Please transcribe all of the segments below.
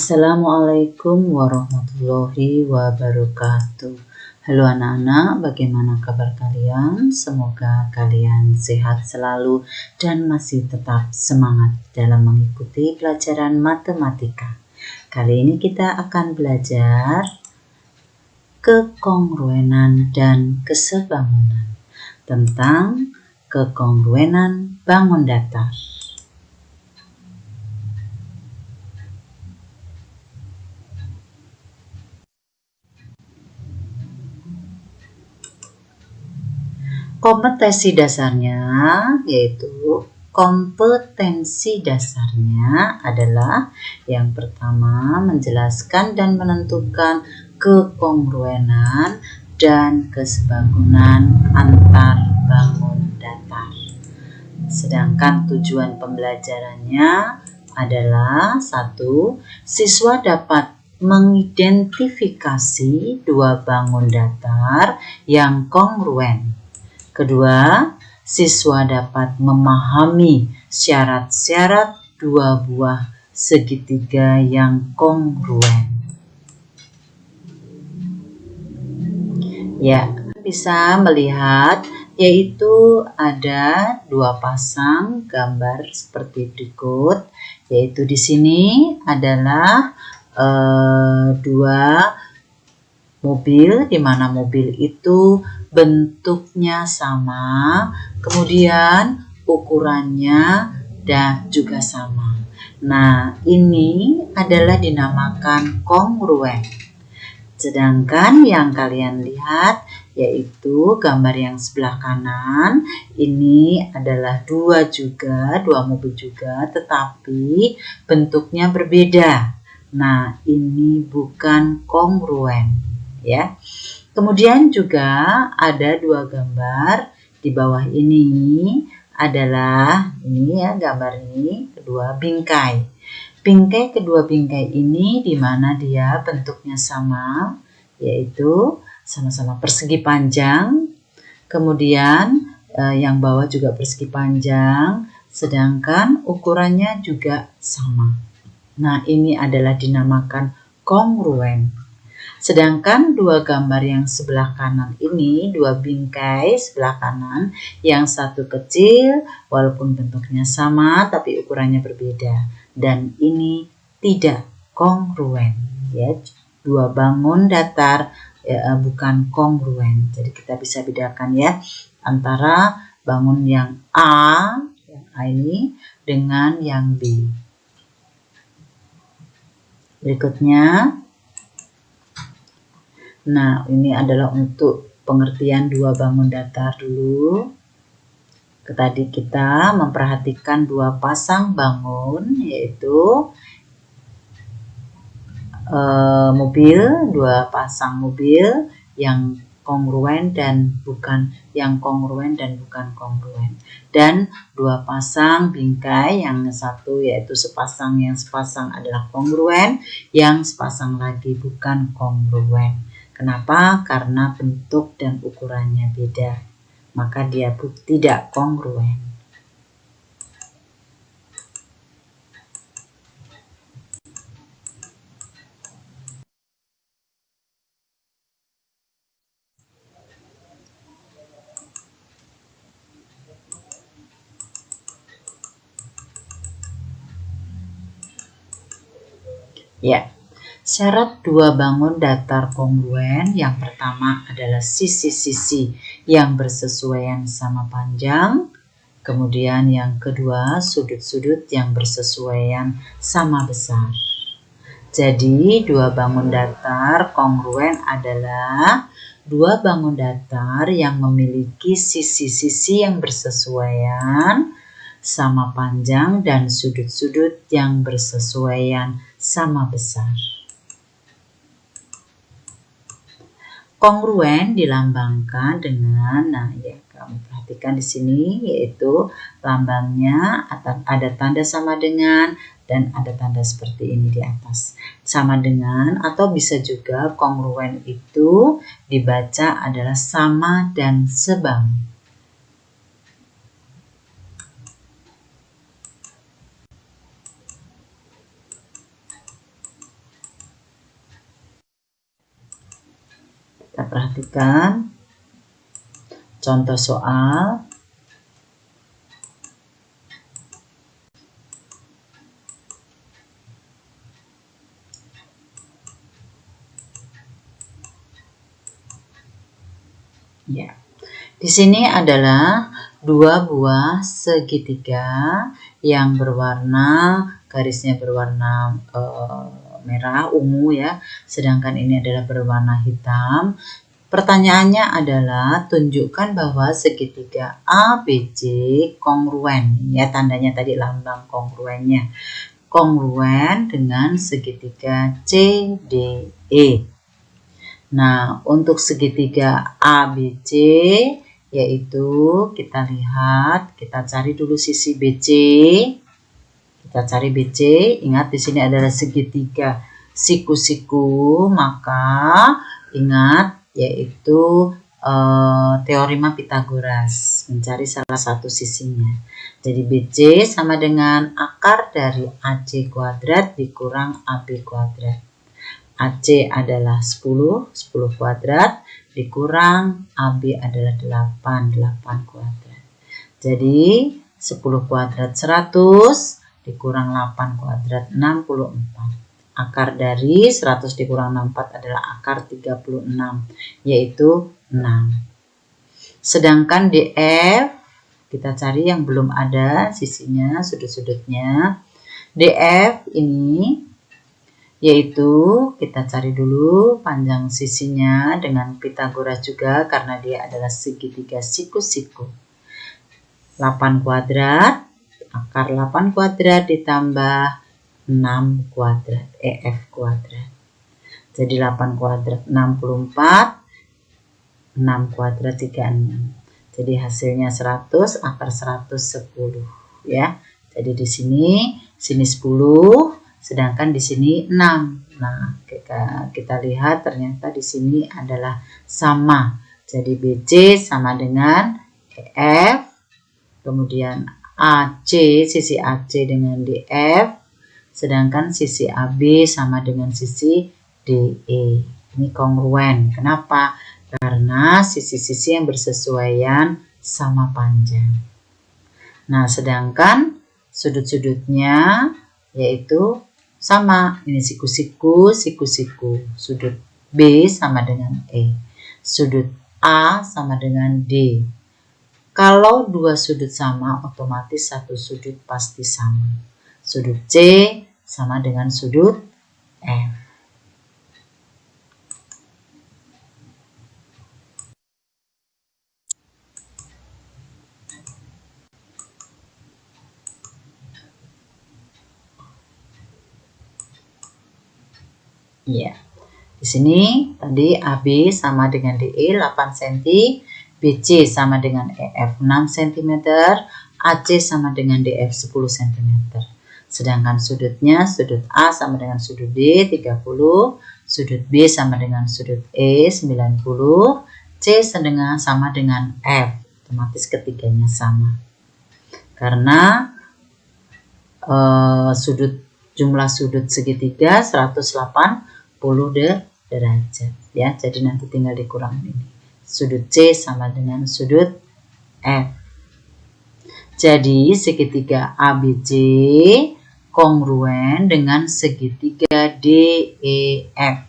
Assalamualaikum warahmatullahi wabarakatuh. Halo anak-anak, bagaimana kabar kalian? Semoga kalian sehat selalu dan masih tetap semangat dalam mengikuti pelajaran matematika. Kali ini kita akan belajar kekongruenan dan kesebangunan, tentang kekongruenan bangun datar. Kompetensi dasarnya adalah yang pertama menjelaskan dan menentukan kekongruenan dan kesebangunan antar bangun datar. Sedangkan tujuan pembelajarannya adalah 1. Siswa dapat mengidentifikasi dua bangun datar yang kongruen. Kedua, siswa dapat memahami syarat-syarat dua buah segitiga yang kongruen. Ya, bisa melihat yaitu ada dua pasang gambar seperti berikut, yaitu di sini adalah dua mobil, di mana mobil itu bentuknya sama, kemudian ukurannya dan juga sama. Nah, ini adalah dinamakan kongruen. Sedangkan yang kalian lihat yaitu gambar yang sebelah kanan, ini adalah dua mobil juga, tetapi bentuknya berbeda. Nah, ini bukan kongruen, ya. Kemudian juga ada dua gambar di bawah ini adalah gambar ini kedua bingkai. Kedua bingkai ini di mana dia bentuknya sama, yaitu sama-sama persegi panjang. Kemudian yang bawah juga persegi panjang, sedangkan ukurannya juga sama. Nah, ini adalah dinamakan kongruen. Sedangkan dua gambar yang sebelah kanan ini, dua bingkai sebelah kanan, yang satu kecil walaupun bentuknya sama tapi ukurannya berbeda, dan ini tidak kongruen, ya. Dua bangun datar bukan kongruen. Jadi kita bisa bedakan ya antara bangun yang A ini dengan yang B. Berikutnya, nah, ini adalah untuk pengertian dua bangun datar dulu. Tadi kita memperhatikan dua pasang bangun, yaitu dua pasang mobil yang kongruen dan bukan kongruen, dan dua pasang bingkai, yang satu yaitu sepasang adalah kongruen, yang sepasang lagi bukan kongruen. Kenapa? Karena bentuk dan ukurannya beda, maka dia tidak kongruen. Ya. Syarat dua bangun datar kongruen yang pertama adalah sisi-sisi yang bersesuaian sama panjang. Kemudian yang kedua, sudut-sudut yang bersesuaian sama besar. Jadi dua bangun datar kongruen adalah dua bangun datar yang memiliki sisi-sisi yang bersesuaian sama panjang dan sudut-sudut yang bersesuaian sama besar. Kongruen dilambangkan dengan, kamu perhatikan di sini, yaitu lambangnya ada tanda sama dengan dan ada tanda seperti ini di atas. Sama dengan, atau bisa juga kongruen itu dibaca adalah sama dan sebang. Kita perhatikan contoh soal. Ya, di sini adalah dua buah segitiga yang berwarna, garisnya berwarna merah ungu ya, sedangkan ini adalah berwarna hitam. Pertanyaannya adalah tunjukkan bahwa segitiga ABC kongruen, ya tandanya tadi lambang kongruennya, kongruen dengan segitiga CDE. Nah, untuk segitiga ABC yaitu kita lihat, kita cari dulu sisi BC. Kita cari BC, ingat di sini adalah segitiga siku-siku, maka ingat yaitu teorema Pythagoras, mencari salah satu sisinya. Jadi BC sama dengan akar dari AC kuadrat dikurang AB kuadrat. AC adalah 10 kuadrat dikurang AB adalah 8 kuadrat. Jadi 10 kuadrat 100 dikurang 8 kuadrat 64. Akar dari 100 dikurang 64 adalah akar 36, yaitu 6. Sedangkan DF kita cari yang belum ada sisinya, sudut-sudutnya. DF ini yaitu kita cari dulu panjang sisinya dengan Pythagoras juga karena dia adalah segitiga siku-siku. 8 kuadrat, akar 8 kuadrat ditambah 6 kuadrat, EF kuadrat. Jadi 8 kuadrat 64, 6 kuadrat 36. Jadi hasilnya 100, akar 110 ya. Jadi di sini 10, sedangkan di sini 6. Nah, kita lihat ternyata di sini adalah sama. Jadi BC sama dengan EF, kemudian AC, sisi AC dengan DF, sedangkan sisi AB sama dengan sisi DE. Ini kongruen. Kenapa? Karena sisi-sisi yang bersesuaian sama panjang. Nah, sedangkan sudut-sudutnya yaitu sama, ini siku-siku, siku-siku. Sudut B sama dengan E. Sudut A sama dengan D. Kalau dua sudut sama, otomatis satu sudut pasti sama. Sudut C sama dengan sudut F. Ya, di sini tadi AB sama dengan DE 8 cm, BC sama dengan EF 6 cm, AC sama dengan DF 10 cm. Sedangkan sudutnya, sudut A sama dengan sudut D 30, sudut B sama dengan sudut E 90, C sama dengan F, otomatis ketiganya sama. Karena jumlah sudut segitiga 180 derajat ya, jadi nanti tinggal dikurangin ini. Sudut C sama dengan sudut F. Jadi segitiga ABC kongruen dengan segitiga DEF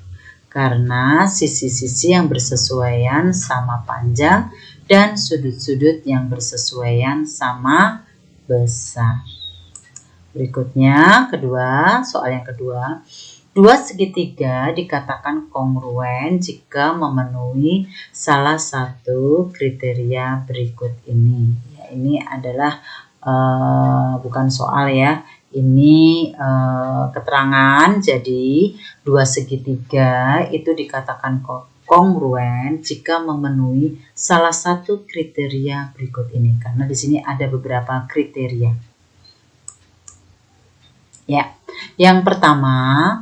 karena sisi-sisi yang bersesuaian sama panjang dan sudut-sudut yang bersesuaian sama besar. Berikutnya, soal yang kedua. Dua segitiga dikatakan kongruen jika memenuhi salah satu kriteria berikut ini. Ya, ini adalah bukan soal ya, ini keterangan. Jadi dua segitiga itu dikatakan kongruen jika memenuhi salah satu kriteria berikut ini. Karena di sini ada beberapa kriteria. Ya, yang pertama,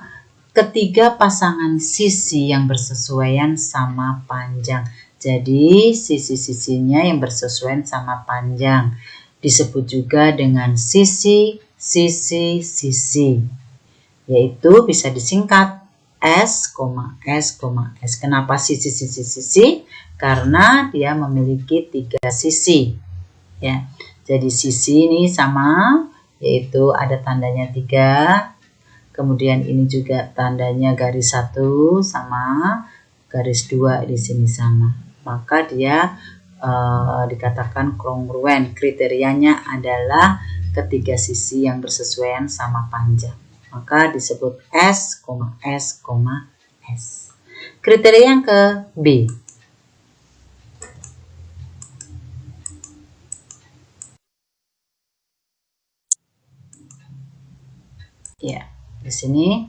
ketiga pasangan sisi yang bersesuaian sama panjang. Jadi sisi-sisinya yang bersesuaian sama panjang disebut juga dengan sisi-sisi-sisi, yaitu bisa disingkat S, S, S. Kenapa sisi? Karena dia memiliki 3 sisi. Ya, jadi sisi ini sama, yaitu ada tandanya 3. Kemudian ini juga tandanya garis 1 sama, garis 2 di sini sama. Maka dia dikatakan kongruen. Kriterianya adalah ketiga sisi yang bersesuaian sama panjang. Maka disebut S, S, S. Kriteria yang ke B. Ya, di sini.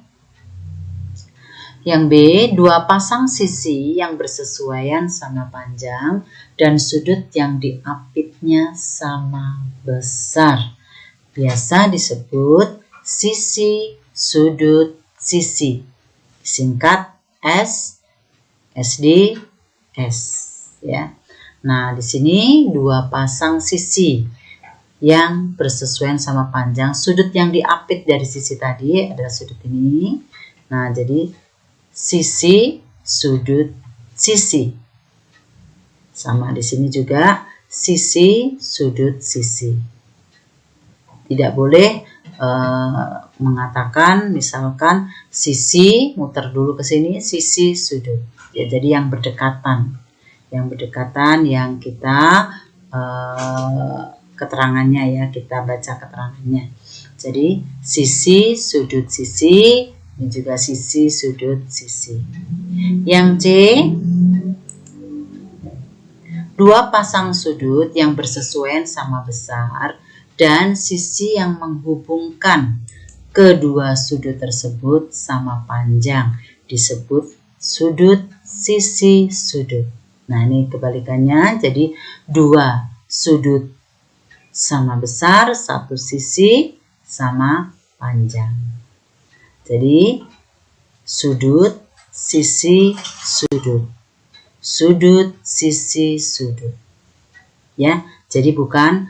Yang B, 2 pasang sisi yang bersesuaian sama panjang dan sudut yang diapitnya sama besar. Biasa disebut sisi, sudut, sisi. Singkat S, SD, S. Ya. Nah, di sini 2 pasang sisi yang bersesuaian sama panjang. Sudut yang diapit dari sisi tadi adalah sudut ini. Nah, jadi sisi, sudut, sisi. Sama di sini juga sisi, sudut, sisi. Tidak boleh mengatakan misalkan sisi, muter dulu ke sini, sisi, sudut. Ya, jadi yang berdekatan. Yang berdekatan yang kita keterangannya ya, kita baca keterangannya. Jadi sisi, sudut, sisi. Ini juga sisi, sudut, sisi. Yang C, 2 pasang sudut yang bersesuaian sama besar dan sisi yang menghubungkan kedua sudut tersebut sama panjang disebut sudut, sisi, sudut. Nah, ini kebalikannya. Jadi 2 sudut sama besar, 1 sisi sama panjang. Jadi sudut, sisi, sudut. Sudut, sisi, sudut. Ya, jadi bukan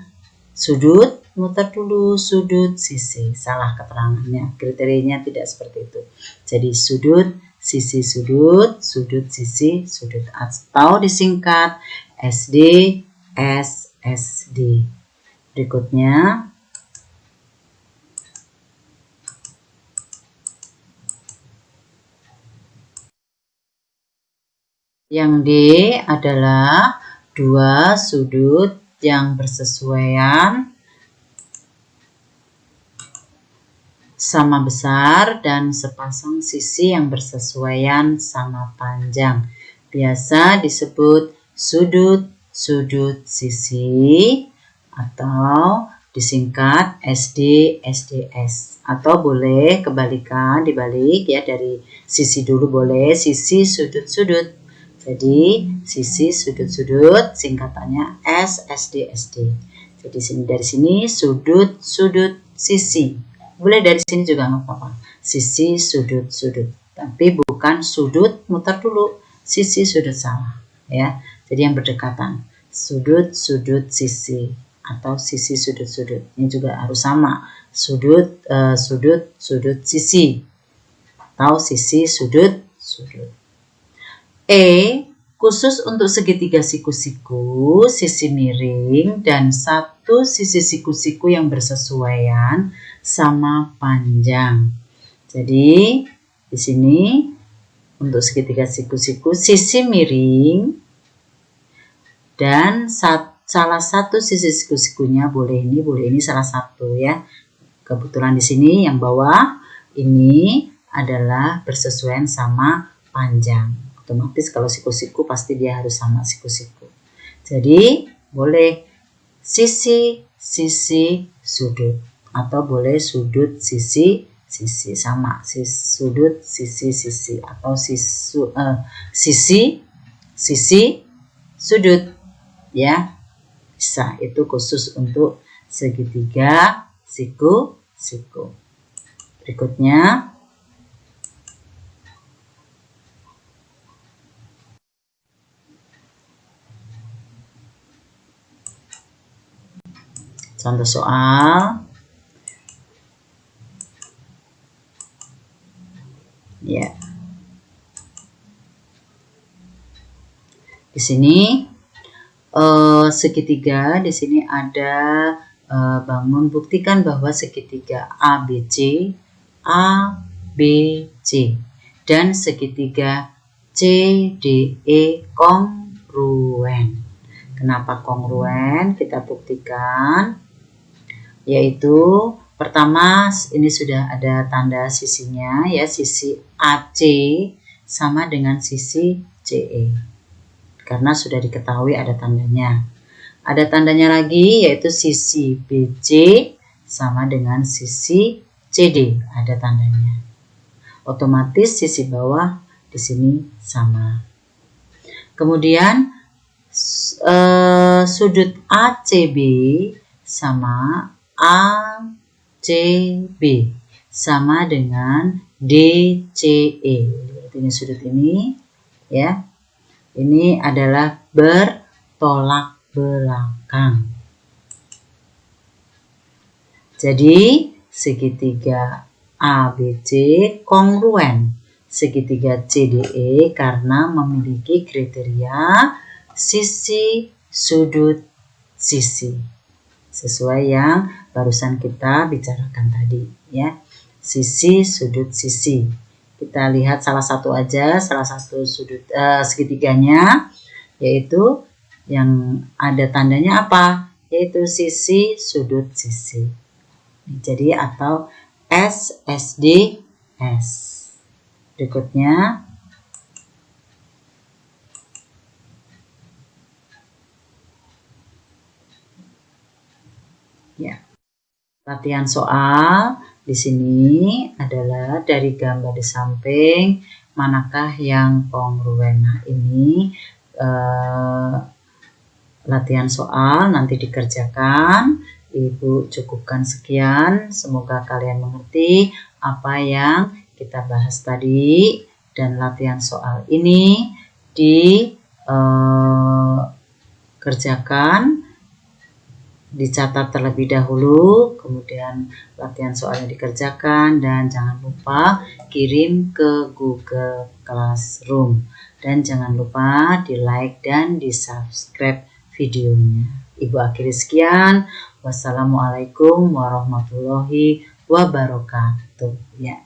sudut, muter dulu, sudut, sisi. Salah keterangannya. Kriterianya tidak seperti itu. Jadi sudut, sisi, sudut, sudut, sisi, sudut. Atau disingkat SD, S, SD. Berikutnya. Yang D adalah 2 sudut yang bersesuaian sama besar dan sepasang sisi yang bersesuaian sama panjang. Biasa disebut sudut, sudut, sisi atau disingkat SD, SDS. Atau boleh kebalikan, dibalik ya, dari sisi dulu boleh, sisi, sudut, sudut. Jadi sisi, sudut, sudut, singkatannya S, SD, SD. Jadi dari sini sudut, sudut, sisi. Boleh dari sini juga nggak apa-apa. Sisi, sudut, sudut. Tapi bukan sudut, muter dulu. Sisi, sudut salah. Ya. Jadi yang berdekatan. Sudut, sudut, sisi. Atau sisi, sudut, sudut. Ini juga harus sama. Sudut, sudut, sudut, sisi. Atau sisi, sudut, sudut. E, khusus untuk segitiga siku-siku, sisi miring, dan 1 sisi siku-siku yang bersesuaian sama panjang. Jadi, di sini untuk segitiga siku-siku, sisi miring, dan salah satu sisi siku-sikunya boleh ini salah satu ya. Kebetulan di sini yang bawah ini adalah bersesuaian sama panjang. Otomatis kalau siku-siku pasti dia harus sama siku-siku. Jadi boleh sisi, sisi, sudut. Atau boleh sudut, sisi, sisi. Sama. Sudut, sisi, sisi. Atau sisi, sisi, sudut. Ya. Bisa. Itu khusus untuk segitiga siku-siku. Berikutnya. Contoh soal. Ya. Di sini segitiga, di sini ada bangun, buktikan bahwa segitiga ABC dan segitiga CDE kongruen. Kenapa kongruen? Kita buktikan, yaitu pertama ini sudah ada tanda sisinya ya, sisi AC sama dengan sisi CE. Karena sudah diketahui ada tandanya. Ada tandanya lagi, yaitu sisi BC sama dengan sisi CD, ada tandanya. Otomatis sisi bawah di sini sama. Kemudian sudut ACB sama ACB sama dengan DCE. Ini sudut ini ya. Ini adalah bertolak belakang. Jadi segitiga ABC kongruen segitiga CDE karena memiliki kriteria sisi sudut sisi. Sesuai yang barusan kita bicarakan tadi ya. Sisi sudut sisi. Kita lihat salah satu aja, salah satu sudut segitiganya, yaitu yang ada tandanya apa? Yaitu sisi sudut sisi. Jadi atau SSDS. Berikutnya ya. Latihan soal di sini adalah dari gambar di samping, manakah yang kongruen. Nah, ini latihan soal nanti dikerjakan. Ibu cukupkan sekian. Semoga kalian mengerti apa yang kita bahas tadi, dan latihan soal ini dikerjakan, dicatat terlebih dahulu, kemudian latihan soalnya dikerjakan, dan jangan lupa kirim ke Google Classroom, dan jangan lupa di like dan di subscribe videonya. Ibu akhiri sekian. Wassalamualaikum warahmatullahi wabarakatuh. Ya.